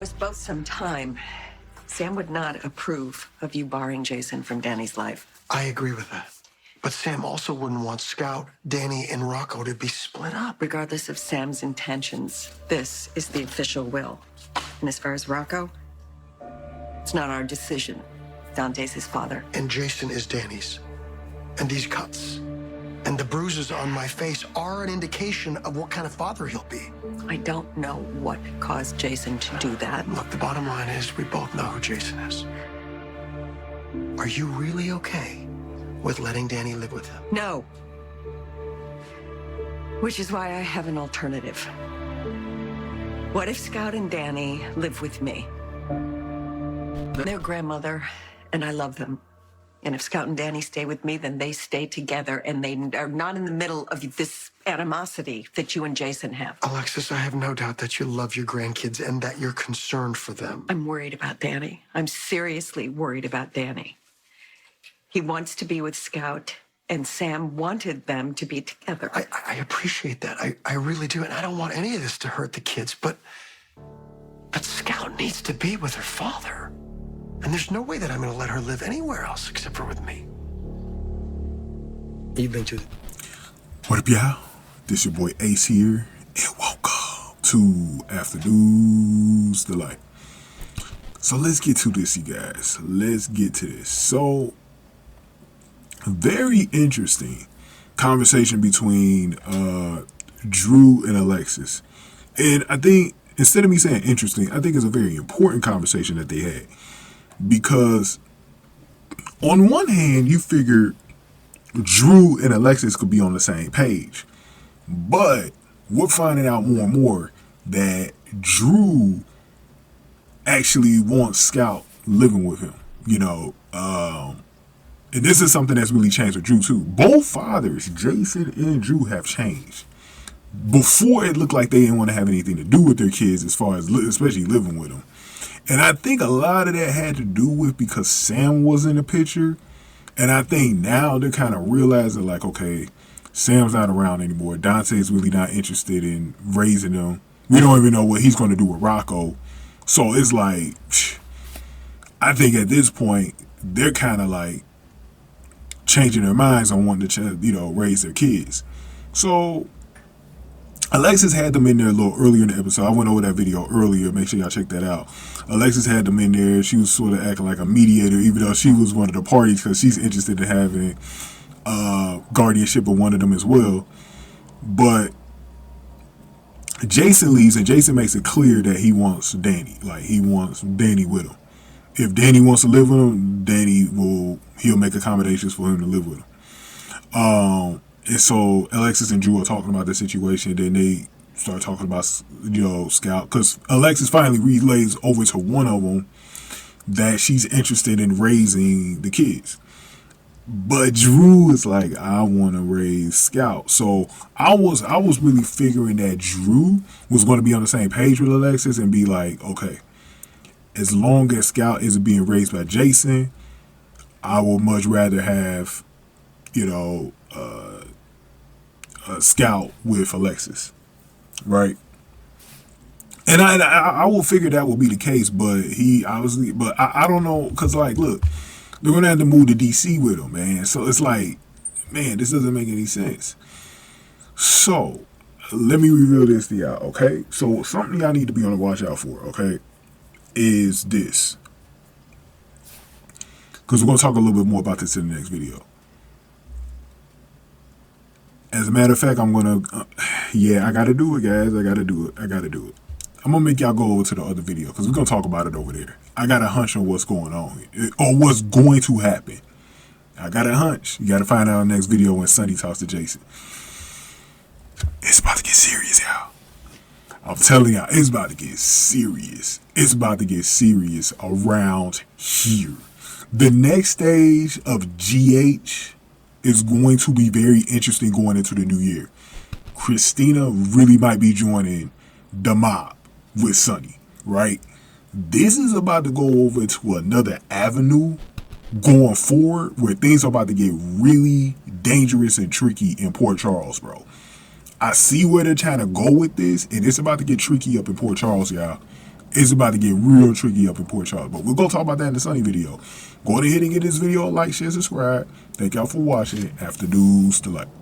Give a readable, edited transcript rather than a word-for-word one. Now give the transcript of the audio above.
was both some time. Sam would not approve of you barring Jason from Danny's life. I agree with that. But Sam also wouldn't want Scout, Danny, and Rocco to be split up. Regardless of Sam's intentions, this is the official will. And as far as Rocco, it's not our decision. Dante's his father. And Jason is Danny's. And these cuts and the bruises on my face are an indication of what kind of father he'll be. I don't know what caused Jason to do that. Look, the bottom line is we both know who Jason is. Are you really okay with letting Danny live with him? No. Which is why I have an alternative. What if Scout and Danny live with me? Their grandmother, and I love them. And if Scout and Danny stay with me, then they stay together, and they are not in the middle of this animosity that you and Jason have. Alexis, I have no doubt that you love your grandkids and that you're concerned for them. I'm worried about Danny. I'm seriously worried about Danny. He wants to be with Scout, and Sam wanted them to be together. I appreciate that. I really do. And I don't want any of this to hurt the kids, but Scout needs to be with her father. And there's no way that I'm going to let her live anywhere else except for with me. You've been to... What up, y'all? This your boy Ace here, and welcome to Afternoons Delight. So let's get to this, you guys. Let's get to this. So, very interesting conversation between Drew and Alexis. And I think, instead of me saying interesting, I think it's a very important conversation that they had. Because on one hand, you figure Drew and Alexis could be on the same page. But we're finding out more and more that Drew actually wants Scout living with him. You know, and this is something that's really changed with Drew too. Both fathers, Jason and Drew, have changed. Before, it looked like they didn't want to have anything to do with their kids as far as especially living with them. And I think a lot of that had to do with because Sam was in the picture. And I think now they're kind of realizing, like, okay, Sam's not around anymore. Dante's really not interested in raising them. We don't even know what he's going to do with Rocco. So it's like, I think at this point, they're kind of like changing their minds on wanting to, raise their kids. So Alexis had them in there a little earlier in the episode. I went over that video earlier. Make sure y'all check that out. Alexis had them in there. She was sort of acting like a mediator, even though she was one of the parties because she's interested in having guardianship of one of them as well. But Jason leaves, and Jason makes it clear that he wants Danny. Like, he wants Danny with him. If Danny wants to live with him, he'll make accommodations for him to live with him. And so Alexis and Drew are talking about the situation. Then they start talking about, Scout. Because Alexis finally relays over to one of them that she's interested in raising the kids. But Drew is like, I want to raise Scout. So I was really figuring that Drew was going to be on the same page with Alexis and be like, okay, as long as Scout isn't being raised by Jason, I would much rather have, Scout with Alexis, right? And I will figure that will be the case, but I don't know, because, like, look, they're gonna have to move to DC with him, man. So it's like, man, this doesn't make any sense. So let me reveal this to y'all, okay? So something y'all need to be on the watch out for, okay, is this, because we're gonna talk a little bit more about this in the next video. As a matter of fact, I'm going to, I got to do it, guys. I got to do it. I'm going to make y'all go over to the other video because we're going to talk about it over there. I got a hunch on what's going on here, or what's going to happen. I got a hunch. You got to find out in the next video when Sonny talks to Jason. It's about to get serious, y'all. I'm telling y'all, it's about to get serious. It's about to get serious around here. The next stage of GH is going to be very interesting going into the new year. Christina really might be joining the mob with Sonny, right? This is about to go over to another avenue going forward where things are about to get really dangerous and tricky in Port Charles, bro. I see where they're trying to go with this, and it's about to get tricky up in Port Charles, y'all. it's about to get real tricky up in Port Charles. But we're going to talk about that in the Sonny video. Go ahead and get this video a like, share, subscribe. Thank y'all for watching. After Dudes to Light.